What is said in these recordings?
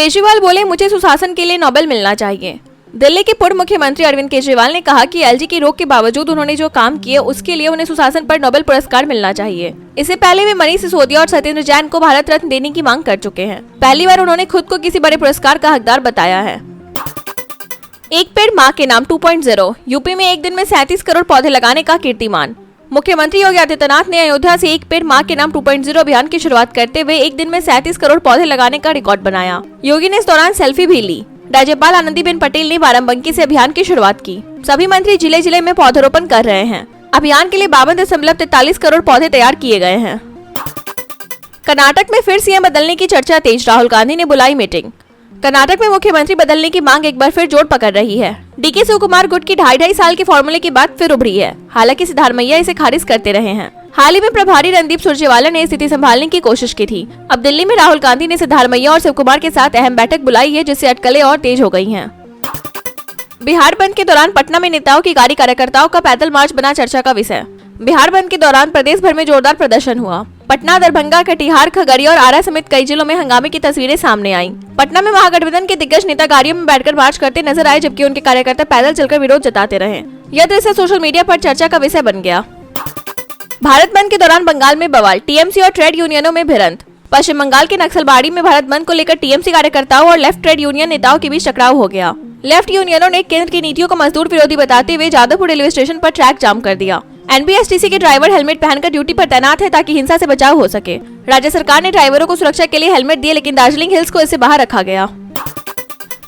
केजरीवाल बोले, मुझे सुशासन के लिए नोबेल मिलना चाहिए। दिल्ली के पूर्व मुख्यमंत्री अरविंद केजरीवाल ने कहा कि एलजी की रोक के बावजूद उन्होंने जो काम किए उसके लिए उन्हें सुशासन पर नोबेल पुरस्कार मिलना चाहिए। इससे पहले वे मनीष सिसोदिया और सत्येंद्र जैन को भारत रत्न देने की मांग कर चुके हैं। पहली बार उन्होंने खुद को किसी बड़े पुरस्कार का हकदार बताया है। एक पेड़ माँ के नाम 2.0, यूपी में एक दिन में 37 करोड़ पौधे लगाने का कीर्तिमान। मुख्यमंत्री योगी आदित्यनाथ ने अयोध्या से एक पेड़ माँ के नाम 2.0 अभियान की शुरुआत करते हुए एक दिन में 37 करोड़ पौधे लगाने का रिकॉर्ड बनाया। योगी ने इस दौरान सेल्फी भी ली। राज्यपाल आनंदीबेन पटेल ने बाराबंकी से अभियान की शुरुआत की। सभी मंत्री जिले जिले में पौधरोपण कर रहे हैं। अभियान के लिए 52.43 करोड़ पौधे तैयार किए गए हैं। कर्नाटक में फिर सीएम बदलने की चर्चा तेज, राहुल गांधी ने बुलाई मीटिंग। कर्नाटक में मुख्यमंत्री बदलने की मांग एक बार फिर जोर पकड़ रही है। डीके शिवकुमार गुट की 2.5 साल के फॉर्मूले की बात फिर उभरी है। हालांकि सिद्धारमैया इसे खारिज करते रहे हैं। हाल ही में प्रभारी रणदीप सुरजेवाला ने स्थिति संभालने की कोशिश की थी। अब दिल्ली में राहुल गांधी ने सिद्धारमैया और शिवकुमार के साथ अहम बैठक बुलाई है, जिससे अटकलें और तेज हो गई हैं। बिहार बंद के दौरान पटना में नेताओं की गाड़ी कार्यकर्ताओं का पैदल मार्च बना चर्चा का विषय। बिहार बंद के दौरान प्रदेश भर में जोरदार प्रदर्शन हुआ। पटना, दरभंगा, कटिहार, खगड़िया और आरा समेत कई जिलों में हंगामे की तस्वीरें सामने आईं। पटना में महागठबंधन के दिग्गज नेता गाड़ियों में बैठकर मार्च करते नजर आए, जबकि उनके कार्यकर्ता पैदल चलकर विरोध जताते रहे। यह दृश्य सोशल मीडिया पर चर्चा का विषय बन गया। भारत बंद के दौरान बंगाल में बवाल, टीएमसी और ट्रेड यूनियनों में भिड़ंत। पश्चिम बंगाल के नक्सलबाड़ी में भारत बंद को लेकर टीएमसी कार्यकर्ताओं और लेफ्ट ट्रेड यूनियन नेताओं के बीच टकराव हो गया। लेफ्ट यूनियनों ने केंद्र की नीतियों को मजदूर विरोधी बताते हुए जादवपुर रेलवे स्टेशन पर ट्रैक जाम कर दिया। एनबीएसटीसी के ड्राइवर हेलमेट पहनकर ड्यूटी पर तैनात है ताकि हिंसा से बचाव हो सके। राज्य सरकार ने ड्राइवरों को सुरक्षा के लिए हेलमेट दिए, लेकिन दार्जिलिंग हिल्स को इससे बाहर रखा गया।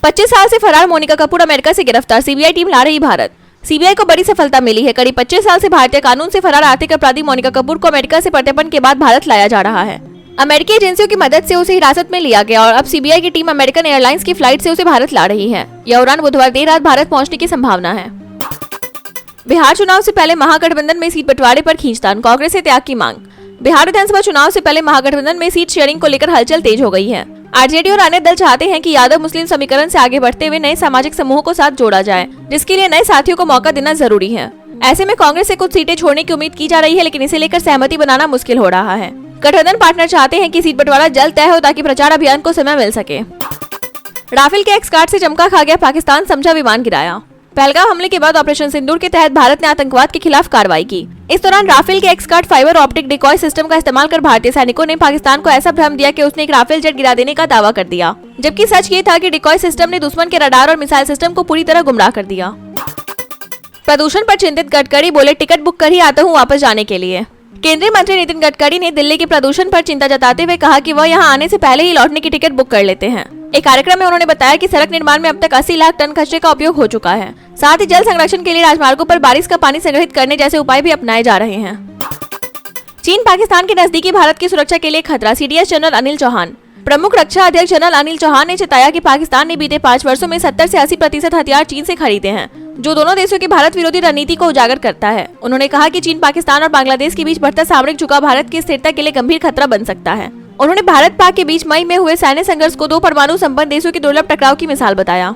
25 साल से फरार मोनिका कपूर अमेरिका से गिरफ्तार, सीबीआई टीम ला रही भारत। सीबीआई को बड़ी सफलता मिली है। करीब 25 साल से भारतीय कानून से फरार आर्थिक अपराधी मोनिका कपूर को अमेरिका से प्रत्यर्पण के बाद भारत लाया जा रहा है। अमेरिकी एजेंसियों की मदद से उसे हिरासत में लिया गया और अब सीबीआई की टीम अमेरिकन एयरलाइंस की फ्लाइट से उसे भारत ला रही है। यह उड़ान बुधवार देर रात भारत पहुंचने की संभावना है। बिहार चुनाव से पहले महागठबंधन में सीट बंटवारे पर खींचतान, कांग्रेस से त्याग की मांग। बिहार विधानसभा चुनाव से पहले महागठबंधन में सीट शेयरिंग को लेकर हलचल तेज हो गई है। आरजेडी और अन्य दल चाहते हैं कि यादव मुस्लिम समीकरण से आगे बढ़ते हुए नए सामाजिक समूहों को साथ जोड़ा जाए, जिसके लिए नए साथियों को मौका देना जरूरी है। ऐसे में कांग्रेस से कुछ सीटें छोड़ने की उम्मीद की जा रही है, लेकिन इसे लेकर सहमति बनाना मुश्किल हो रहा है। गठबंधन पार्टनर चाहते हैं कि सीट बंटवारा जल्द तय हो ताकि प्रचार अभियान को समय मिल सके। राफेल के एक्स कार्ड से चमका खा गया पाकिस्तान, समझा विमान गिराया। पहलगाम हमले के बाद ऑपरेशन सिंदूर के तहत भारत ने आतंकवाद के खिलाफ कार्रवाई की। इस दौरान राफेल के x card fibre optic decoy system का इस्तेमाल कर भारतीय सैनिकों ने पाकिस्तान को ऐसा भ्रम दिया कि उसने एक राफेल जेट गिरा देने का दावा कर दिया, जबकि सच ये था कि डिकॉय सिस्टम ने दुश्मन के रडार और मिसाइल सिस्टम को पूरी तरह गुमराह कर दिया। प्रदूषण पर चिंतित गडकरी बोले, टिकट बुक कर ही आता हूँ वापस जाने के लिए। केंद्रीय मंत्री नितिन गडकरी ने दिल्ली के प्रदूषण पर चिंता जताते हुए कहा कि वह यहां आने से पहले ही लौटने की टिकट बुक कर लेते हैं। एक कार्यक्रम में उन्होंने बताया कि सड़क निर्माण में अब तक 80 लाख टन कचरे का उपयोग हो चुका है। साथ ही जल संरक्षण के लिए राजमार्गों पर बारिश का पानी संग्रहित करने जैसे उपाय भी अपनाए जा रहे हैं। चीन पाकिस्तान के नजदीकी भारत की सुरक्षा के लिए खतरा, सीडीएस जनरल अनिल चौहान। प्रमुख रक्षा अध्यक्ष जनरल अनिल चौहान ने बताया कि पाकिस्तान ने बीते 5 वर्षों में 70 से 80% हथियार चीन से खरीदे हैं, जो दोनों देशों की भारत विरोधी रणनीति को उजागर करता है। उन्होंने कहा कि चीन, पाकिस्तान और बांग्लादेश के बीच बढ़ता सामरिक झुकाव भारत की स्थिरता के लिए गंभीर खतरा बन सकता है। उन्होंने भारत पाक के बीच मई में हुए सैन्य संघर्ष को 2 परमाणु संपन्न देशों के दुर्लभ टकराव की मिसाल बताया।